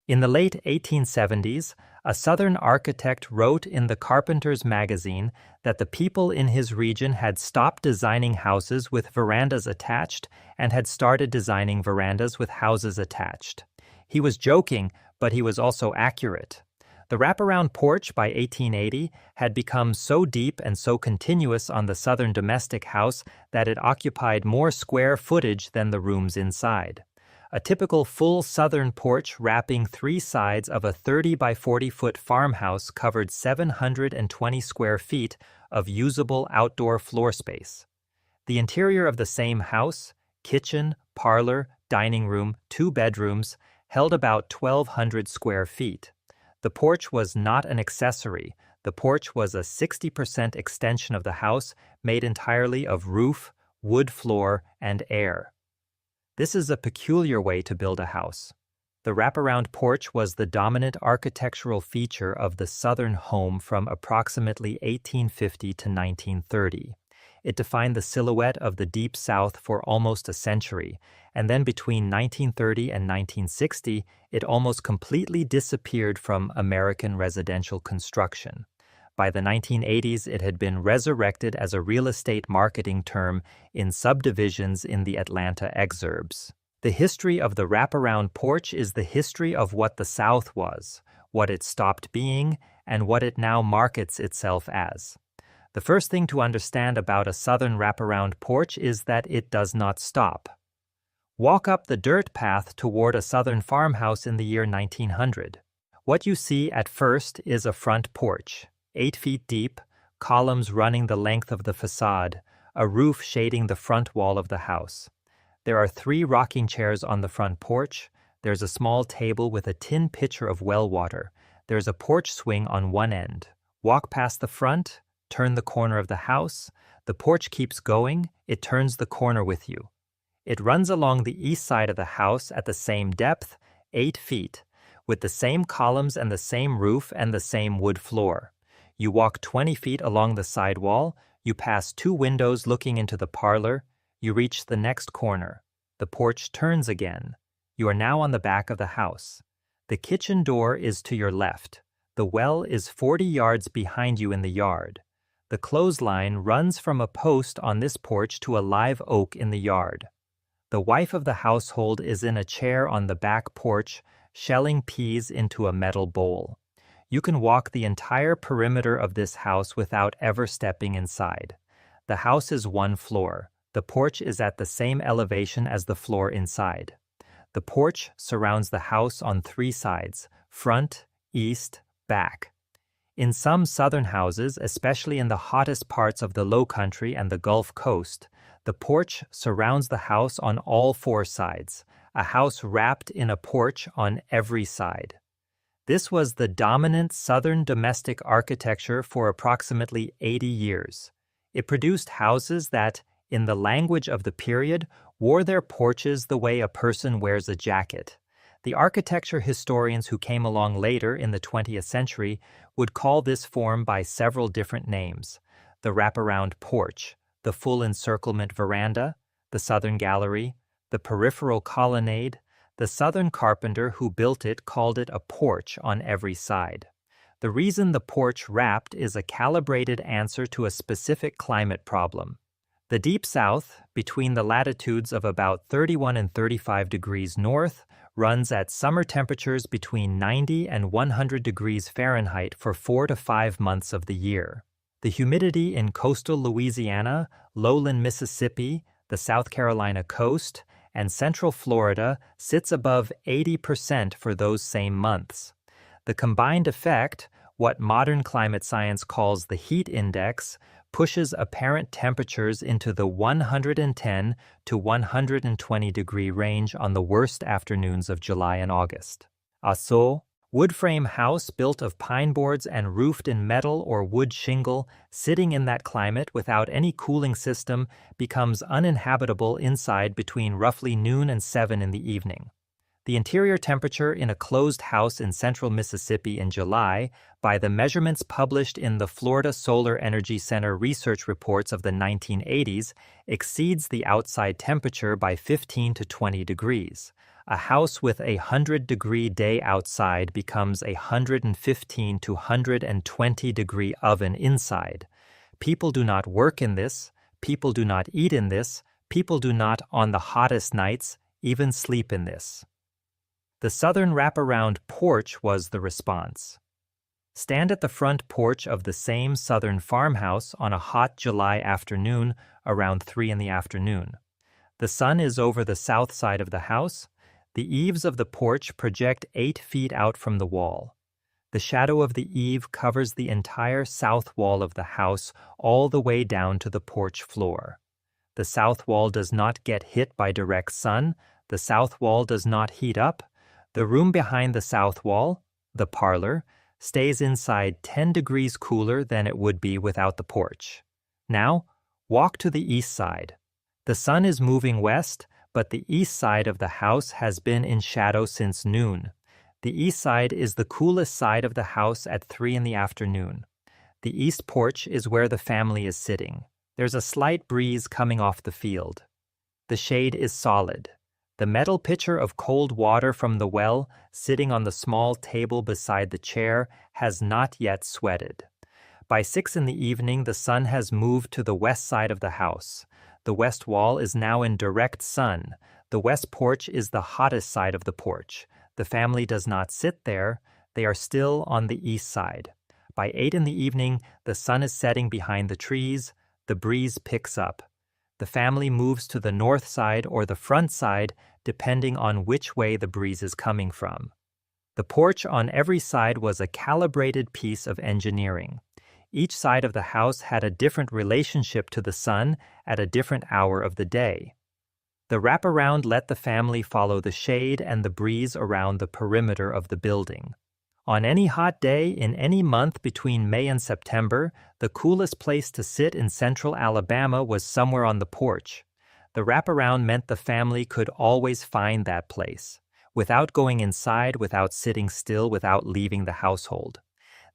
In the late 1870s, a Southern architect wrote in the Carpenter's magazine that the people in his region had stopped designing houses with verandas attached and had started designing verandas with houses attached. He was joking, but he was also accurate. The wraparound porch by 1880 had become so deep and so continuous on the Southern domestic house that it occupied more square footage than the rooms inside. A typical full Southern porch wrapping three sides of a 30 by 40-foot farmhouse covered 720 square feet of usable outdoor floor space. The interior of the same house, kitchen, parlor, dining room, 2 bedrooms, held about 1,200 square feet. The porch was not an accessory. The porch was a 60% extension of the house made entirely of roof, wood floor, and air. This is a peculiar way to build a house. The wraparound porch was the dominant architectural feature of the Southern home from approximately 1850 to 1930. It defined the silhouette of the Deep South for almost a century, and then between 1930 and 1960, it almost completely disappeared from American residential construction. By the 1980s, it had been resurrected as a real estate marketing term in subdivisions in the Atlanta exurbs. The history of the wraparound porch is the history of what the South was, what it stopped being, and what it now markets itself as. The first thing to understand about a Southern wraparound porch is that it does not stop. Walk up the dirt path toward a Southern farmhouse in the year 1900. What you see at first is a front porch. 8 feet deep, columns running the length of the facade, a roof shading the front wall of the house. There are 3 rocking chairs on the front porch. There's a small table with a tin pitcher of well water. There's a porch swing on one end. Walk past the front, turn the corner of the house. The porch keeps going. It turns the corner with you. It runs along the east side of the house at the same depth, 8 feet, with the same columns and the same roof and the same wood floor. You walk 20 feet along the side wall, you pass 2 windows looking into the parlor, you reach the next corner. The porch turns again. You are now on the back of the house. The kitchen door is to your left. The well is 40 yards behind you in the yard. The clothesline runs from a post on this porch to a live oak in the yard. The wife of the household is in a chair on the back porch, shelling peas into a metal bowl. You can walk the entire perimeter of this house without ever stepping inside. The house is 1 floor. The porch is at the same elevation as the floor inside. The porch surrounds the house on 3 sides: front, east, back. In some Southern houses, especially in the hottest parts of the Low Country and the Gulf Coast, the porch surrounds the house on all 4 sides, a house wrapped in a porch on every side. This was the dominant Southern domestic architecture for approximately 80 years. It produced houses that, in the language of the period, wore their porches the way a person wears a jacket. The architecture historians who came along later in the 20th century would call this form by several different names: the wraparound porch, the full encirclement veranda, the Southern gallery, the peripheral colonnade. The Southern carpenter who built it called it a porch on every side. The reason the porch wrapped is a calibrated answer to a specific climate problem. The Deep South, between the latitudes of about 31 and 35 degrees north, runs at summer temperatures between 90 and 100 degrees Fahrenheit for 4 to 5 months of the year. The humidity in coastal Louisiana, lowland Mississippi, the South Carolina coast, and central Florida sits above 80% for those same months. The combined effect, what modern climate science calls the heat index, pushes apparent temperatures into the 110 to 120 degree range on the worst afternoons of July and August. Also, wood frame house built of pine boards and roofed in metal or wood shingle, sitting in that climate without any cooling system, becomes uninhabitable inside between roughly noon and 7 in the evening. The interior temperature in a closed house in central Mississippi in July, by the measurements published in the Florida Solar Energy Center research reports of the 1980s, exceeds the outside temperature by 15 to 20 degrees. A house with a 100-degree day outside becomes a 115 to 120-degree oven inside. People do not work in this, people do not eat in this, people do not, on the hottest nights, even sleep in this. The southern wraparound porch was the response. Stand at the front porch of the same southern farmhouse on a hot July afternoon around 3 in the afternoon. The sun is over the south side of the house. The eaves of the porch project 8 feet out from the wall. The shadow of the eave covers the entire south wall of the house all the way down to the porch floor. The south wall does not get hit by direct sun. The south wall does not heat up. The room behind the south wall, the parlor, stays inside 10 degrees cooler than it would be without the porch. Now, walk to the east side. The sun is moving west, but the east side of the house has been in shadow since noon. The east side is the coolest side of the house at 3 in the afternoon. The east porch is where the family is sitting. There's a slight breeze coming off the field. The shade is solid. The metal pitcher of cold water from the well, sitting on the small table beside the chair, has not yet sweated. By 6 in the evening, the sun has moved to the west side of the house. The west wall is now in direct sun. The west porch is the hottest side of the porch. The family does not sit there. They are still on the east side. By 8 in the evening, the sun is setting behind the trees. The breeze picks up. The family moves to the north side or the front side, depending on which way the breeze is coming from. The porch on every side was a calibrated piece of engineering. Each side of the house had a different relationship to the sun at a different hour of the day. The wraparound let the family follow the shade and the breeze around the perimeter of the building. On any hot day in any month between May and September, the coolest place to sit in central Alabama was somewhere on the porch. The wraparound meant the family could always find that place, without going inside, without sitting still, without leaving the household.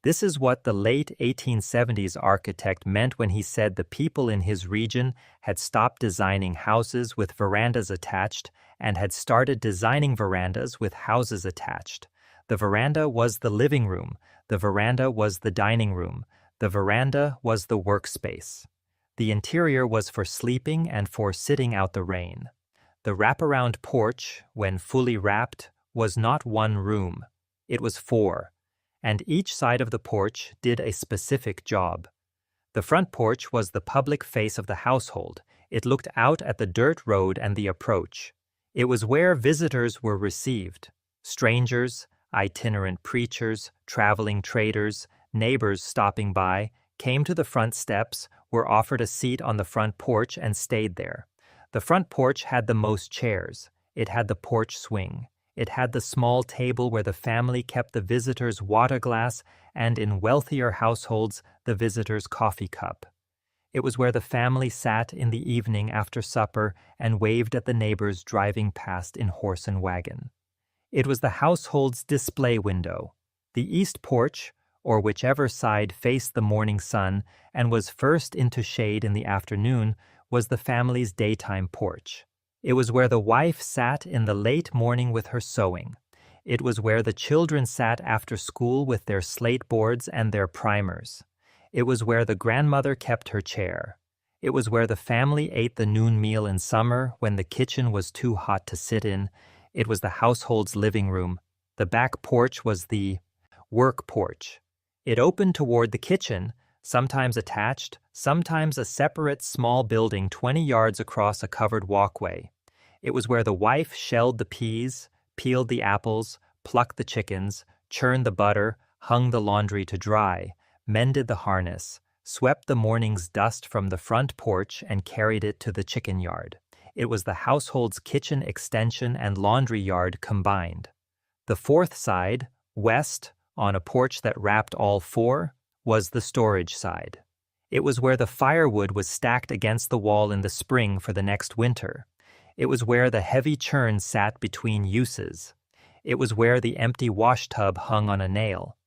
This is what the late 1870s architect meant when he said the people in his region had stopped designing houses with verandas attached and had started designing verandas with houses attached. The veranda was the living room. The veranda was the dining room. The veranda was the workspace. The interior was for sleeping and for sitting out the rain. The wraparound porch, when fully wrapped, was not one room. It was 4. And each side of the porch did a specific job. The front porch was the public face of the household. It looked out at the dirt road and the approach. It was where visitors were received. Strangers, itinerant preachers, traveling traders, neighbors stopping by, came to the front steps, were offered a seat on the front porch and stayed there. The front porch had the most chairs. It had the porch swing. It had the small table where the family kept the visitor's water glass and, in wealthier households, the visitor's coffee cup. It was where the family sat in the evening after supper and waved at the neighbors driving past in horse and wagon. It was the household's display window. The east porch, or whichever side faced the morning sun and was first into shade in the afternoon, was the family's daytime porch. It was where the wife sat in the late morning with her sewing. It was where the children sat after school with their slate boards and their primers. It was where the grandmother kept her chair. It was where the family ate the noon meal in summer when the kitchen was too hot to sit in. It was the household's living room. The back porch was the work porch. It opened toward the kitchen, sometimes attached, sometimes a separate small building 20 yards across a covered walkway. It was where the wife shelled the peas, peeled the apples, plucked the chickens, churned the butter, hung the laundry to dry, mended the harness, swept the morning's dust from the front porch and carried it to the chicken yard. It was the household's kitchen extension and laundry yard combined. The fourth side, west, on a porch that wrapped all 4, was the storage side. It was where the firewood was stacked against the wall in the spring for the next winter. It was where the heavy churn sat between uses. It was where the empty washtub hung on a nail.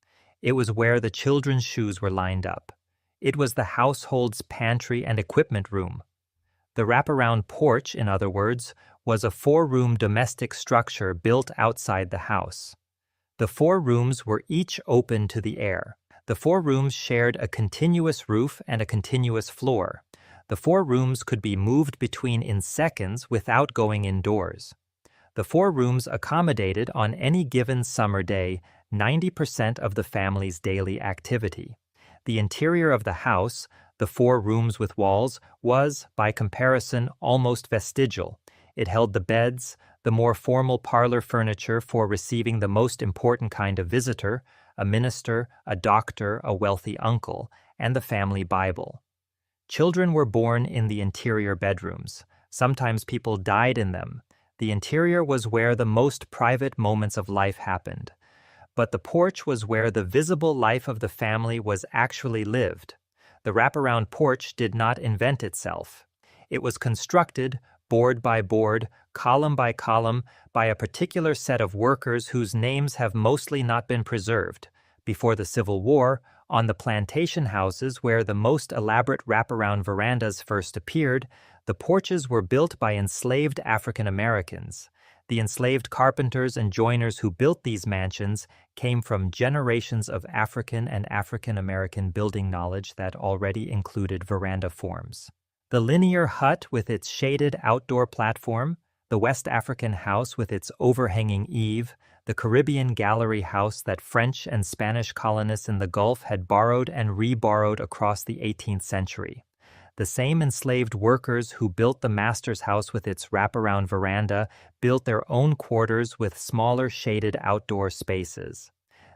It was where the children's shoes were lined up. It was the household's pantry and equipment room. The wraparound porch, in other words, was a four-room domestic structure built outside the house. The four rooms were each open to the air. The four rooms shared a continuous roof and a continuous floor. The four rooms could be moved between in seconds without going indoors. The four rooms accommodated on any given summer day 90% of the family's daily activity. The interior of the house, the four rooms with walls, was, by comparison, almost vestigial. It held the beds, the more formal parlor furniture for receiving the most important kind of visitor, a minister, a doctor, a wealthy uncle, and the family Bible. Children were born in the interior bedrooms. Sometimes people died in them. The interior was where the most private moments of life happened. But the porch was where the visible life of the family was actually lived. The wraparound porch did not invent itself. It was constructed, board by board, column by column, by a particular set of workers whose names have mostly not been preserved. Before the Civil War, on the plantation houses where the most elaborate wraparound verandas first appeared, the porches were built by enslaved African Americans. The enslaved carpenters and joiners who built these mansions came from generations of African and African American building knowledge that already included veranda forms. The linear hut with its shaded outdoor platform, the West African house with its overhanging eave, the Caribbean gallery house that French and Spanish colonists in the Gulf had borrowed and re-borrowed across the 18th century. The same enslaved workers who built the master's house with its wraparound veranda built their own quarters with smaller shaded outdoor spaces.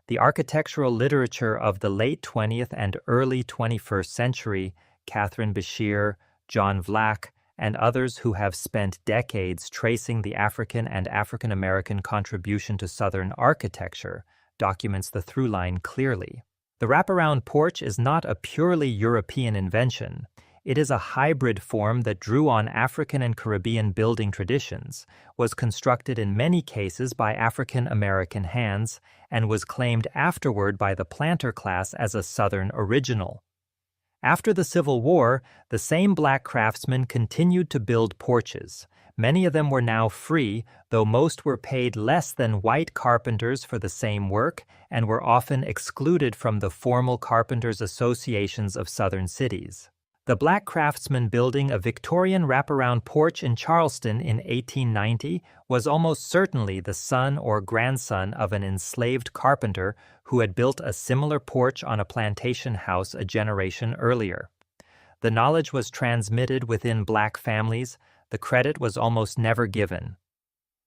The architectural literature of the late 20th and early 21st century, Catherine Bashir, John Vlack, and others who have spent decades tracing the African and African American contribution to Southern architecture, documents the through line clearly. The wraparound porch is not a purely European invention. It is a hybrid form that drew on African and Caribbean building traditions, was constructed in many cases by African American hands, and was claimed afterward by the planter class as a Southern original. After the Civil War, the same black craftsmen continued to build porches. Many of them were now free, though most were paid less than white carpenters for the same work and were often excluded from the formal carpenters' associations of Southern cities. The black craftsman building a Victorian wraparound porch in Charleston in 1890 was almost certainly the son or grandson of an enslaved carpenter who had built a similar porch on a plantation house a generation earlier. The knowledge was transmitted within black families. The credit was almost never given.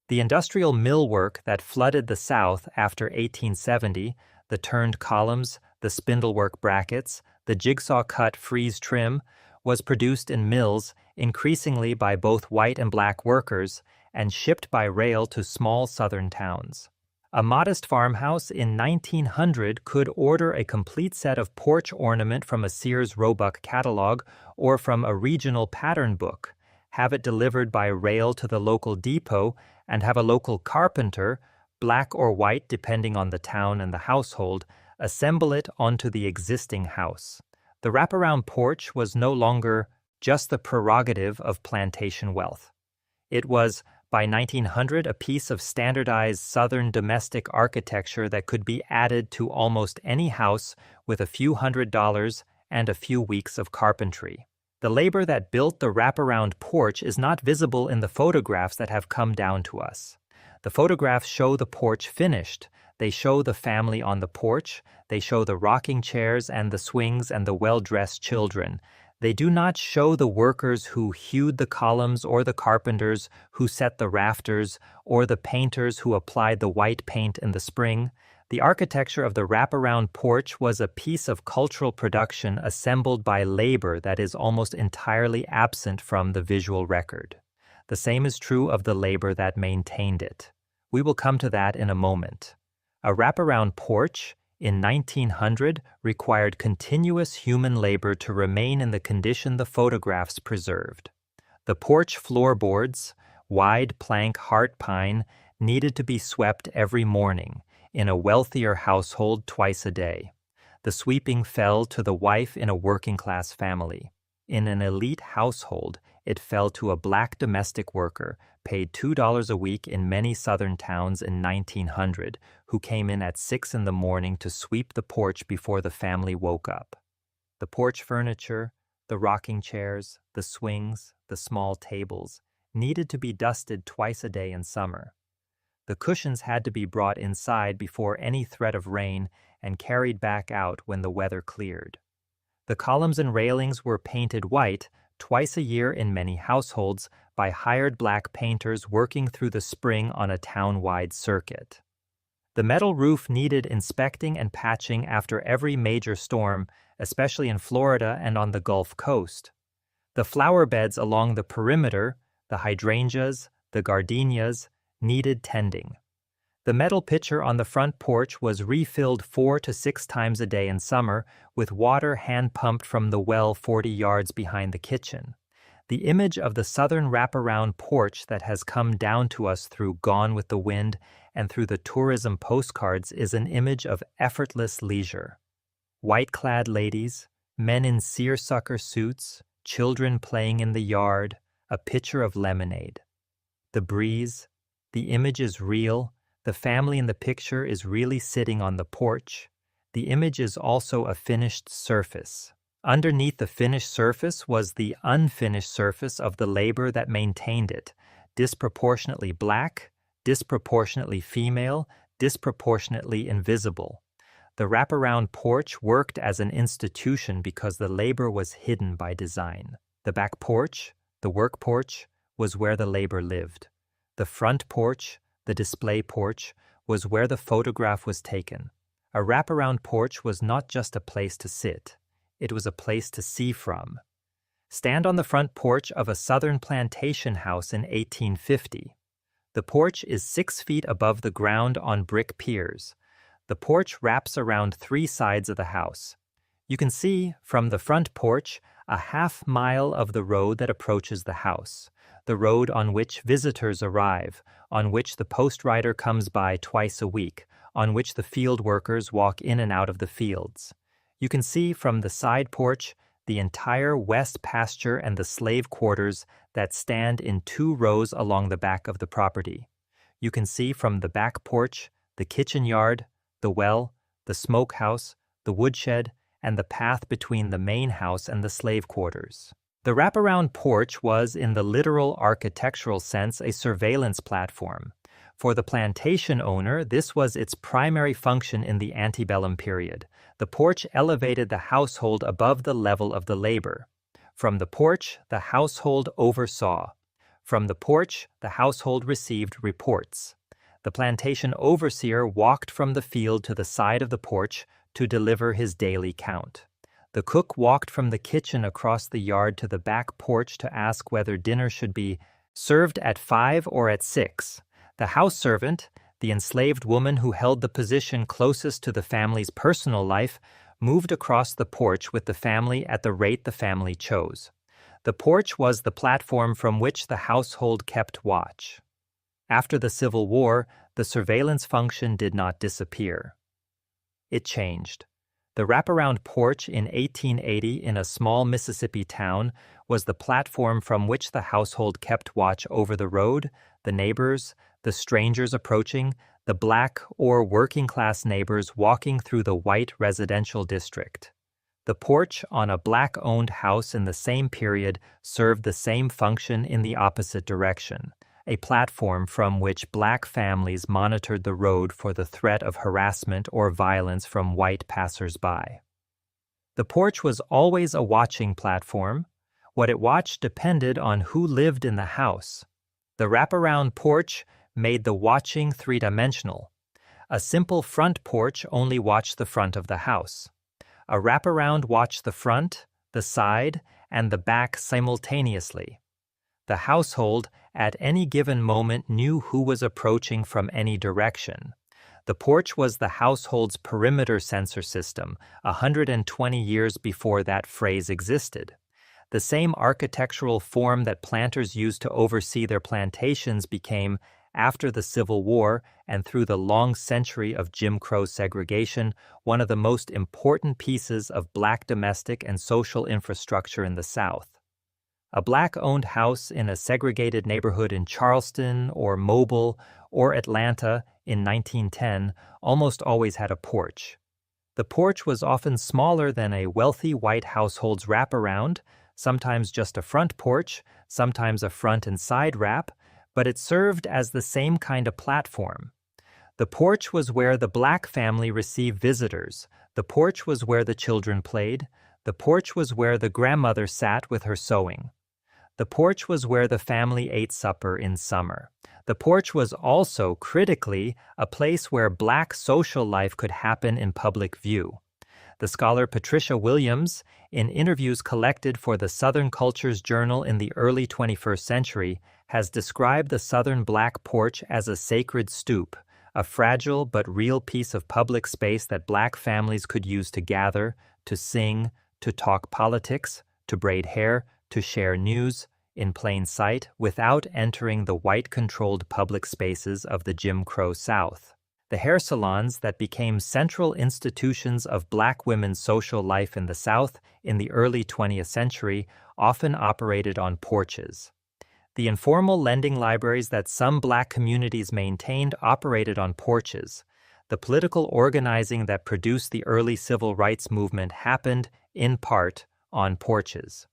The industrial millwork that flooded the South after 1870, the turned columns, the spindlework brackets, the jigsaw-cut frieze trim, was produced in mills, increasingly by both white and black workers, and shipped by rail to small southern towns. A modest farmhouse in 1900 could order a complete set of porch ornament from a Sears Roebuck catalog or from a regional pattern book, have it delivered by rail to the local depot, and have a local carpenter, black or white depending on the town and the household, assemble it onto the existing house. The wraparound porch was no longer just the prerogative of plantation wealth. It was, by 1900, a piece of standardized Southern domestic architecture that could be added to almost any house with a few $100s and a few weeks of carpentry. The labor that built the wraparound porch is not visible in the photographs that have come down to us. The photographs show the porch finished. They show the family on the porch. They show the rocking chairs and the swings and the well-dressed children. They do not show the workers who hewed the columns or the carpenters who set the rafters or the painters who applied the white paint in the spring. The architecture of the wraparound porch was a piece of cultural production assembled by labor that is almost entirely absent from the visual record. The same is true of the labor that maintained it. We will come to that in a moment. A wraparound porch in 1900 required continuous human labor to remain in the condition the photographs preserved. The porch floorboards, wide plank heart pine, needed to be swept every morning, in a wealthier household twice a day. The sweeping fell to the wife in a working-class family. In an elite household, it fell to a black domestic worker, paid $2 a week in many southern towns in 1900, who came in at 6 in the morning to sweep the porch before the family woke up. The porch furniture, the rocking chairs, the swings, the small tables, needed to be dusted twice a day in summer. The cushions had to be brought inside before any threat of rain and carried back out when the weather cleared. The columns and railings were painted white twice a year in many households by hired black painters working through the spring on a town-wide circuit. The metal roof needed inspecting and patching after every major storm, especially in Florida and on the Gulf Coast. The flower beds along the perimeter, the hydrangeas, the gardenias, needed tending. The metal pitcher on the front porch was refilled 4 to 6 times a day in summer, with water hand-pumped from the well 40 yards behind the kitchen. The image of the southern wraparound porch that has come down to us through Gone with the Wind and through the tourism postcards is an image of effortless leisure. White-clad ladies, men in seersucker suits, children playing in the yard, a pitcher of lemonade. The breeze, the image is real. The family in the picture is really sitting on the porch. The image is also a finished surface. Underneath the finished surface was the unfinished surface of the labor that maintained it, disproportionately black, disproportionately female, disproportionately invisible. The wraparound porch worked as an institution because the labor was hidden by design. The back porch, the work porch, was where the labor lived. The front porch, the display porch, was where the photograph was taken. A wraparound porch was not just a place to sit. It was a place to see from. Stand on the front porch of a southern plantation house in 1850. The porch is 6 feet above the ground on brick piers. The porch wraps around 3 sides of the house. You can see, from the front porch, a half-mile of the road that approaches the house, the road on which visitors arrive, on which the post rider comes by twice a week, on which the field workers walk in and out of the fields. You can see from the side porch the entire west pasture and the slave quarters that stand in 2 rows along the back of the property. You can see from the back porch the kitchen yard, the well, the smokehouse, the woodshed, and the path between the main house and the slave quarters. The wraparound porch was, in the literal architectural sense, a surveillance platform. For the plantation owner, this was its primary function in the antebellum period. The porch elevated the household above the level of the labor. From the porch, the household oversaw. From the porch, the household received reports. The plantation overseer walked from the field to the side of the porch to deliver his daily count. The cook walked from the kitchen across the yard to the back porch to ask whether dinner should be served at 5 or at 6. The house servant, the enslaved woman who held the position closest to the family's personal life, moved across the porch with the family at the rate the family chose. The porch was the platform from which the household kept watch. After the Civil War, the surveillance function did not disappear. It changed. The wraparound porch in 1880 in a small Mississippi town was the platform from which the household kept watch over the road, the neighbors, the strangers approaching, the black or working-class neighbors walking through the white residential district. The porch on a black-owned house in the same period served the same function in the opposite direction, a platform from which black families monitored the road for the threat of harassment or violence from white passers-by. The porch was always a watching platform. What it watched depended on who lived in the house. The wraparound porch made the watching three-dimensional. A simple front porch only watched the front of the house. A wraparound watched the front, the side, and the back simultaneously. The household, at any given moment, knew who was approaching from any direction. The porch was the household's perimeter sensor system, 120 years before that phrase existed. The same architectural form that planters used to oversee their plantations became, after the Civil War and through the long century of Jim Crow segregation, one of the most important pieces of black domestic and social infrastructure in the South. A Black-owned house in a segregated neighborhood in Charleston or Mobile or Atlanta in 1910 almost always had a porch. The porch was often smaller than a wealthy white household's wraparound, sometimes just a front porch, sometimes a front and side wrap, but it served as the same kind of platform. The porch was where the Black family received visitors. The porch was where the children played. The porch was where the grandmother sat with her sewing. The porch was where the family ate supper in summer. The porch was also, critically, a place where Black social life could happen in public view. The scholar Patricia Williams, in interviews collected for the Southern Cultures Journal in the early 21st century, has described the Southern Black porch as a sacred stoop, a fragile but real piece of public space that Black families could use to gather, to sing, to talk politics, to braid hair, to share news, in plain sight, without entering the white-controlled public spaces of the Jim Crow South. The hair salons that became central institutions of Black women's social life in the South in the early 20th century often operated on porches. The informal lending libraries that some Black communities maintained operated on porches. The political organizing that produced the early civil rights movement happened, in part, on porches.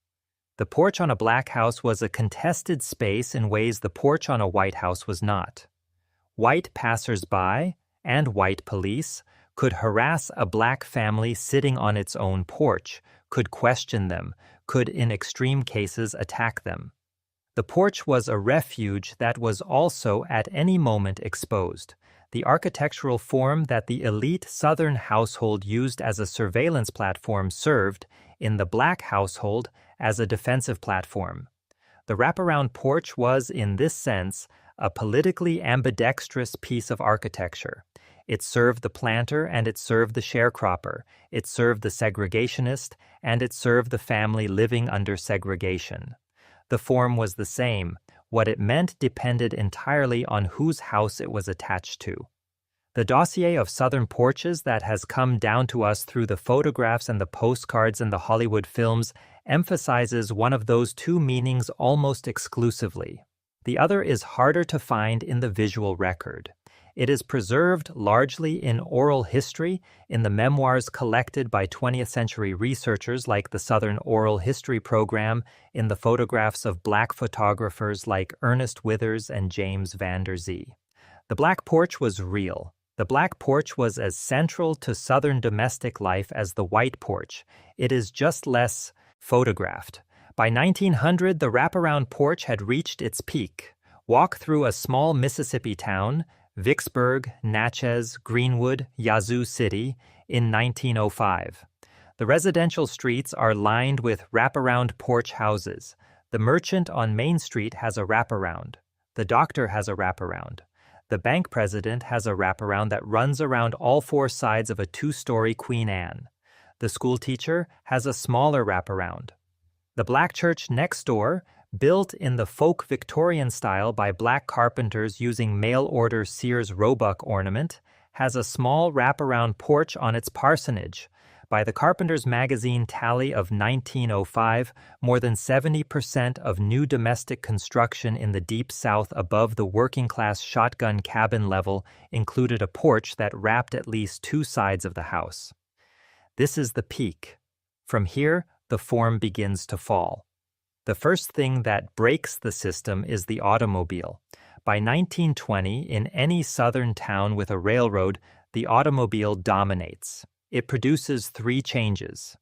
The porch on a Black house was a contested space in ways the porch on a white house was not. White passers-by and white police could harass a Black family sitting on its own porch, could question them, could in extreme cases attack them. The porch was a refuge that was also at any moment exposed. The architectural form that the elite Southern household used as a surveillance platform served, in the Black household, as a defensive platform. The wraparound porch was, in this sense, a politically ambidextrous piece of architecture. It served the planter and it served the sharecropper. It served the segregationist and it served the family living under segregation. The form was the same. What it meant depended entirely on whose house it was attached to. The dossier of Southern porches that has come down to us through the photographs and the postcards and the Hollywood films emphasizes one of those two meanings almost exclusively. The other is harder to find in the visual record. It is preserved largely in oral history, in the memoirs collected by 20th century researchers like the Southern Oral History Program, in the photographs of Black photographers like Ernest Withers and James Van Der Zee. The Black porch was real. The Black porch was as central to Southern domestic life as the white porch. It is just less photographed. By 1900, the wraparound porch had reached its peak. Walk through a small Mississippi town, Vicksburg, Natchez, Greenwood, Yazoo City, in 1905. The residential streets are lined with wraparound porch houses. The merchant on Main Street has a wraparound. The doctor has a wraparound. The bank president has a wraparound that runs around all four sides of a two-story Queen Anne. The school teacher has a smaller wraparound. The Black church next door, built in the folk Victorian style by Black carpenters using mail-order Sears Roebuck ornament, has a small wraparound porch on its parsonage. By the Carpenter's Magazine tally of 1905, more than 70% of new domestic construction in the Deep South above the working-class shotgun cabin level included a porch that wrapped at least two sides of the house. This is the peak. From here, the form begins to fall. The first thing that breaks the system is the automobile. By 1920, in any southern town with a railroad, the automobile dominates. It produces three changes.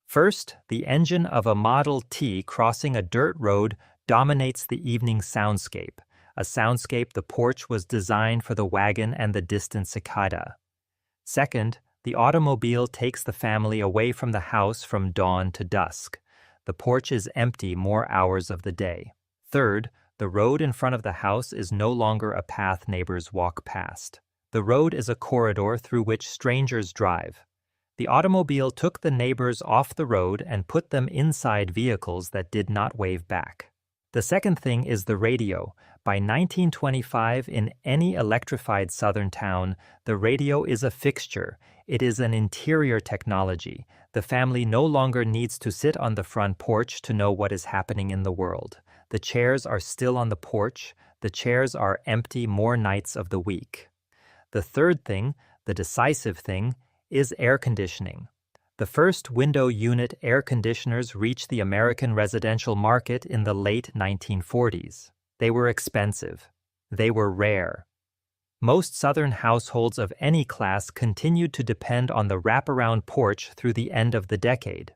First, the engine of a Model T crossing a dirt road dominates the evening soundscape, a soundscape the porch was designed for the wagon and the distant cicada. Second, the automobile takes the family away from the house from dawn to dusk. The porch is empty more hours of the day. Third, the road in front of the house is no longer a path neighbors walk past. The road is a corridor through which strangers drive. The automobile took the neighbors off the road and put them inside vehicles that did not wave back. The second thing is the radio. By 1925, in any electrified southern town, the radio is a fixture. It is an interior technology. The family no longer needs to sit on the front porch to know what is happening in the world. The chairs are still on the porch. The chairs are empty more nights of the week. The third thing, the decisive thing, is air conditioning. The first window unit air conditioners reached the American residential market in the late 1940s. They were expensive. They were rare. Most Southern households of any class continued to depend on the wraparound porch through the end of the decade.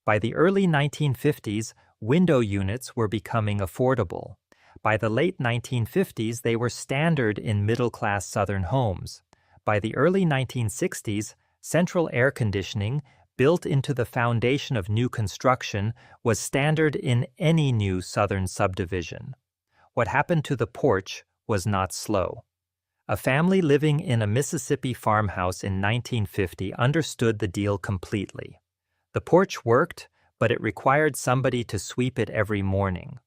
By the early 1950s, window units were becoming affordable. By the late 1950s, they were standard in middle-class Southern homes. By the early 1960s, central air conditioning, built into the foundation of new construction, was standard in any new Southern subdivision. What happened to the porch was not slow. A family living in a Mississippi farmhouse in 1950 understood the deal completely. The porch worked, but it required somebody to sweep it every morning.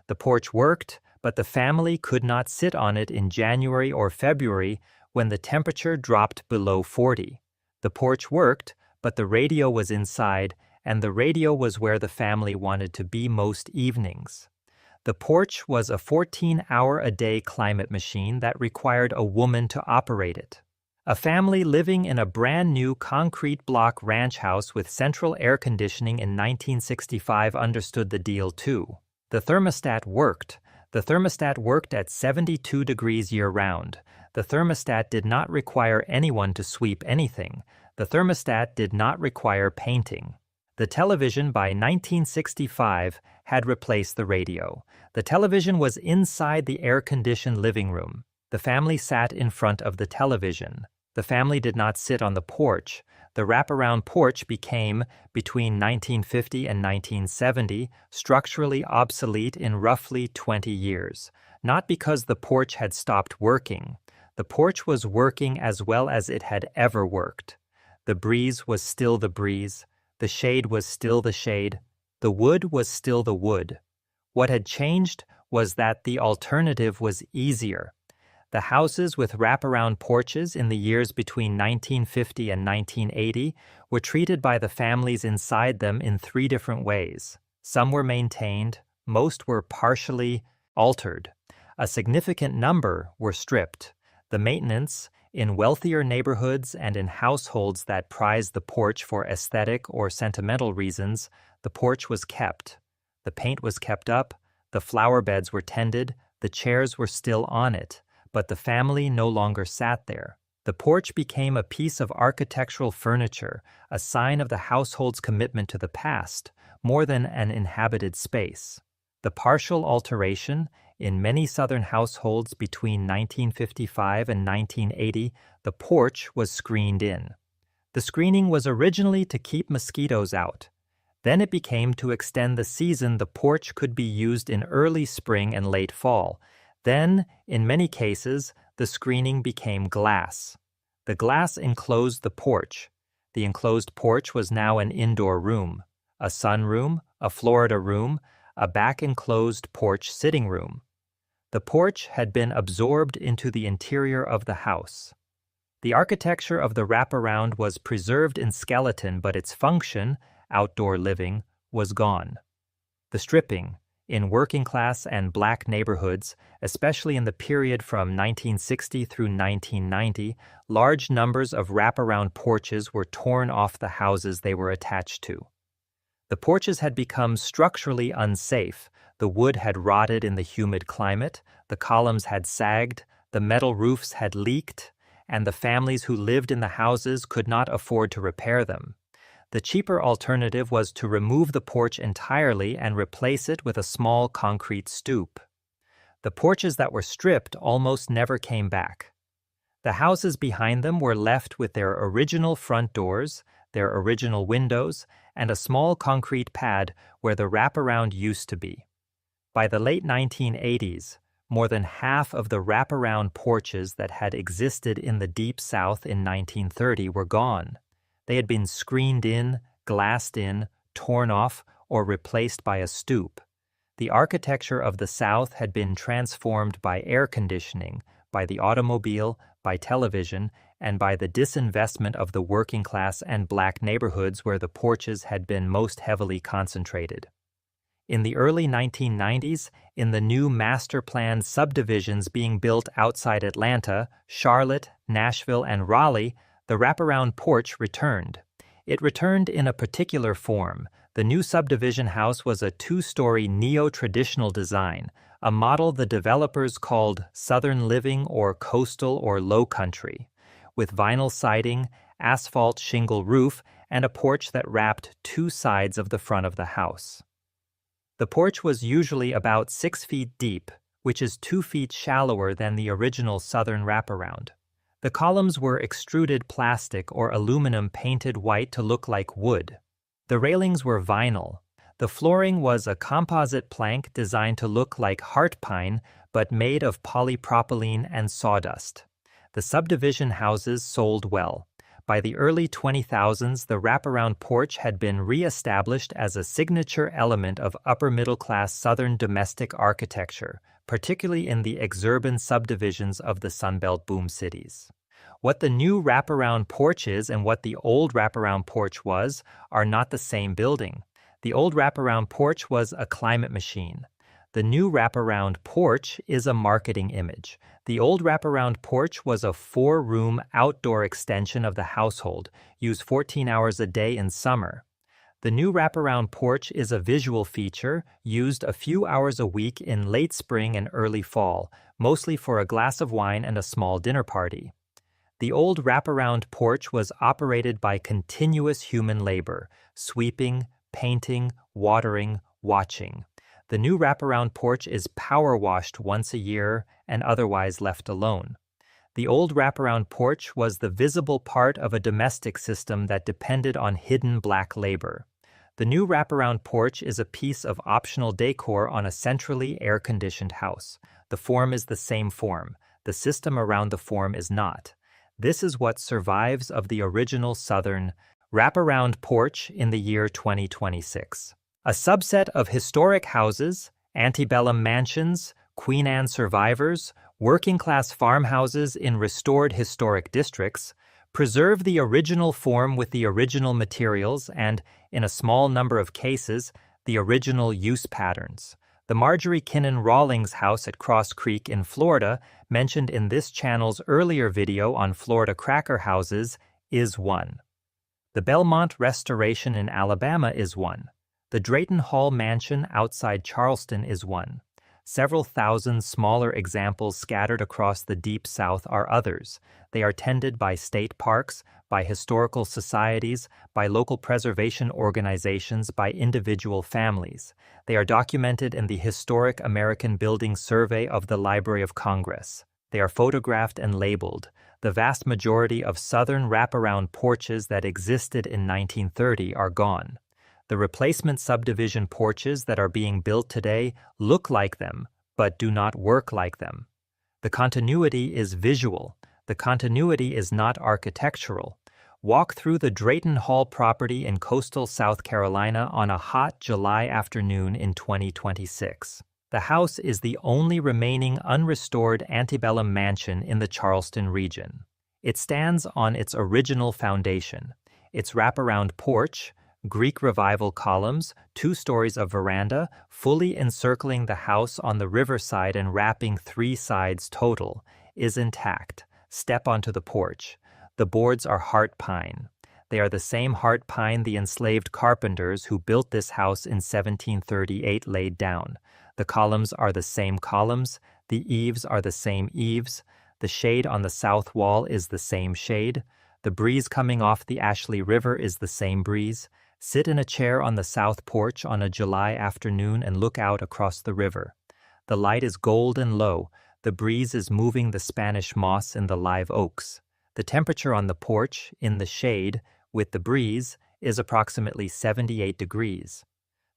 The porch worked, but the family could not sit on it in January or February when the temperature dropped below 40. The porch worked, but the radio was inside, and the radio was where the family wanted to be most evenings. The porch was a 14-hour-a-day climate machine that required a woman to operate it. A family living in a brand-new concrete block ranch house with central air conditioning in 1965 understood the deal too. The thermostat worked. The thermostat worked at 72 degrees year-round. The thermostat did not require anyone to sweep anything. The thermostat did not require painting. The television by 1965 had replaced the radio. The television was inside the air-conditioned living room. The family sat in front of the television. The family did not sit on the porch. The wraparound porch became, between 1950 and 1970, structurally obsolete in roughly 20 years. Not because the porch had stopped working. The porch was working as well as it had ever worked. The breeze was still the breeze. The shade was still the shade. The wood was still the wood. What had changed was that the alternative was easier. The houses with wraparound porches in the years between 1950 and 1980 were treated by the families inside them in 3 different ways. Some were maintained, most were partially altered. A significant number were stripped. The maintenance, in wealthier neighborhoods and in households that prized the porch for aesthetic or sentimental reasons, the porch was kept. The paint was kept up, the flower beds were tended, the chairs were still on it, but the family no longer sat there. The porch became a piece of architectural furniture, a sign of the household's commitment to the past, more than an inhabited space. The partial alteration, in many Southern households between 1955 and 1980, the porch was screened in. The screening was originally to keep mosquitoes out. Then it became to extend the season the porch could be used in early spring and late fall. Then, in many cases, the screening became glass. The glass enclosed the porch. The enclosed porch was now an indoor room, a sunroom, a Florida room, a back-enclosed porch sitting room. The porch had been absorbed into the interior of the house. The architecture of the wraparound was preserved in skeleton, but its function, outdoor living, was gone. The stripping, in working-class and black neighborhoods, especially in the period from 1960 through 1990, large numbers of wraparound porches were torn off the houses they were attached to. The porches had become structurally unsafe. The wood had rotted in the humid climate, the columns had sagged, the metal roofs had leaked, and the families who lived in the houses could not afford to repair them. The cheaper alternative was to remove the porch entirely and replace it with a small concrete stoop. The porches that were stripped almost never came back. The houses behind them were left with their original front doors, their original windows, and a small concrete pad where the wraparound used to be. By the late 1980s, more than half of the wraparound porches that had existed in the Deep South in 1930 were gone. They had been screened in, glassed in, torn off, or replaced by a stoop. The architecture of the South had been transformed by air conditioning, by the automobile, by television, and by the disinvestment of the working class and black neighborhoods where the Porches had been most heavily concentrated. In the early 1990s, in the new master-planned subdivisions being built outside Atlanta, Charlotte, Nashville, and Raleigh, the wraparound porch returned. It returned in a particular form. The new subdivision house was a two-story neo-traditional design, a model the developers called Southern Living or Coastal or Low Country, with vinyl siding, asphalt shingle roof, and a porch that wrapped two sides of the front of the house. The porch was usually about 6 feet deep, which is 2 feet shallower than the original Southern wraparound. The columns were extruded plastic or aluminum painted white to look like wood. The railings were vinyl. The flooring was a composite plank designed to look like heart pine, but made of polypropylene and sawdust. The subdivision houses sold well. By the early 2000s, the wraparound porch had been re-established as a signature element of upper-middle-class Southern domestic architecture, particularly in the exurban subdivisions of the Sunbelt boom cities. What the new wraparound porch is and what the old wraparound porch was are not the same building. The old wraparound porch was a climate machine. The new wraparound porch is a marketing image. The old wraparound porch was a 4-room outdoor extension of the household, used 14 hours a day in summer. The new wraparound porch is a visual feature used a few hours a week in late spring and early fall, mostly for a glass of wine and a small dinner party. The old wraparound porch was operated by continuous human labor, sweeping, painting, watering, watching. The new wraparound porch is power washed once a year and otherwise left alone. The old wraparound porch was the visible part of a domestic system that depended on hidden black labor. The new wraparound porch is a piece of optional decor on a centrally air-conditioned house. The form is the same form. The system around the form is not. This is what survives of the original Southern wraparound porch in the year 2026. A subset of historic houses, antebellum mansions, Queen Anne survivors, working-class farmhouses in restored historic districts, preserve the original form with the original materials and, in a small number of cases, the original use patterns. The Marjorie Kinnan Rawlings house at Cross Creek in Florida, mentioned in this channel's earlier video on Florida cracker houses, is one. The Belmont restoration in Alabama is one. The Drayton Hall mansion outside Charleston is one. Several thousand smaller examples scattered across the Deep South are others. They are tended by state parks, by historical societies, by local preservation organizations, by individual families. They are documented in the Historic American Building Survey of the Library of Congress. They are photographed and labeled. The vast majority of Southern wraparound porches that existed in 1930 are gone. The replacement subdivision porches that are being built today look like them, but do not work like them. The continuity is visual. The continuity is not architectural. Walk through the Drayton Hall property in coastal South Carolina on a hot July afternoon in 2026. The house is the only remaining unrestored antebellum mansion in the Charleston region. It stands on its original foundation. Its wraparound porch, Greek Revival columns, 2 stories of veranda, fully encircling the house on the riverside and wrapping 3 sides total, is intact. Step onto the porch. The boards are heart pine. They are the same heart pine the enslaved carpenters who built this house in 1738 laid down. The columns are the same columns. The eaves are the same eaves. The shade on the south wall is the same shade. The breeze coming off the Ashley River is the same breeze. Sit in a chair on the south porch on a July afternoon and look out across the river. The light is gold and low. The breeze is moving the Spanish moss in the live oaks. The temperature on the porch, in the shade, with the breeze, is approximately 78 degrees.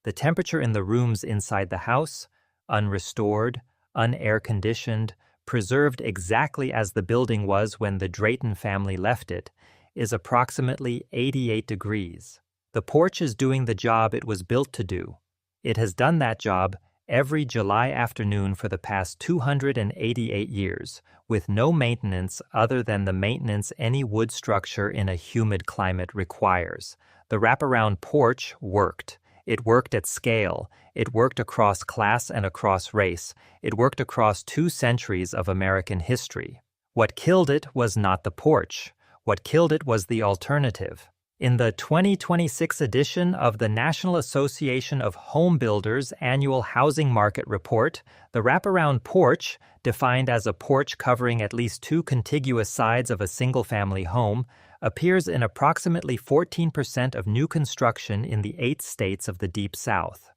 The temperature in the rooms inside the house, unrestored, unair-conditioned, preserved exactly as the building was when the Drayton family left it, is approximately 88 degrees. The porch is doing the job it was built to do. It has done that job every July afternoon for the past 288 years, with no maintenance other than the maintenance any wood structure in a humid climate requires. The wraparound porch worked. It worked at scale. It worked across class and across race. It worked across 2 centuries of American history. What killed it was not the porch. What killed it was the alternative. In the 2026 edition of the National Association of Home Builders Annual Housing Market Report, the wraparound porch, defined as a porch covering at least 2 contiguous sides of a single-family home, appears in approximately 14% of new construction in the 8 states of the Deep South.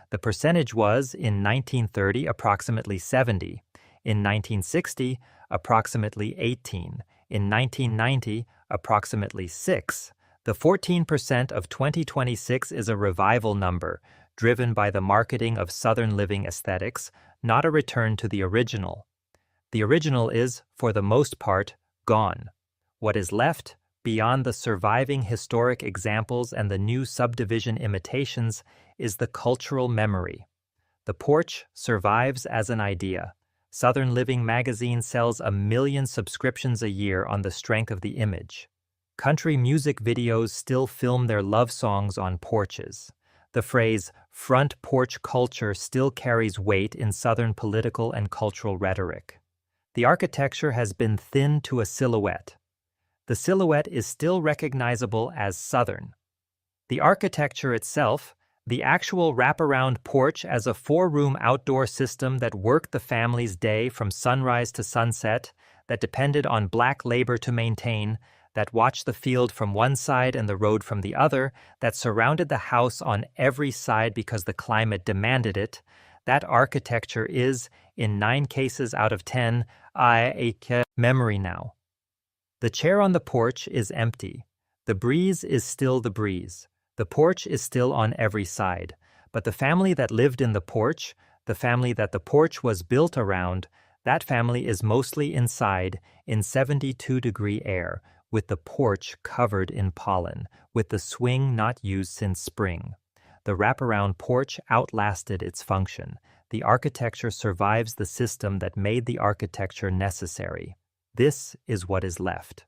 The percentage was, in 1930, approximately 70, in 1960, approximately 18, in 1990, approximately 6. The 14% of 2026 is a revival number, driven by the marketing of Southern living aesthetics, not a return to the original. The original is, for the most part, gone. What is left, beyond the surviving historic examples and the new subdivision imitations, is the cultural memory. The porch survives as an idea. Southern Living magazine sells 1 million subscriptions a year on the strength of the image. Country music videos still film their love songs on porches. The phrase front porch culture still carries weight in Southern political and cultural rhetoric. The architecture has been thinned to a silhouette. The silhouette is still recognizable as Southern. The architecture itself, the actual wraparound porch as a 4-room outdoor system that worked the family's day from sunrise to sunset, that depended on black labor to maintain, that watched the field from one side and the road from the other, that surrounded the house on every side because the climate demanded it, that architecture is, in 9 cases out of 10, a memory now. The chair on the porch is empty. The breeze is still the breeze. The porch is still on every side. But the family that lived in the porch, the family that the porch was built around, that family is mostly inside, in 72-degree air, with the porch covered in pollen, with the swing not used since spring. The wraparound porch outlasted its function. The architecture survives the system that made the architecture necessary. This is what is left.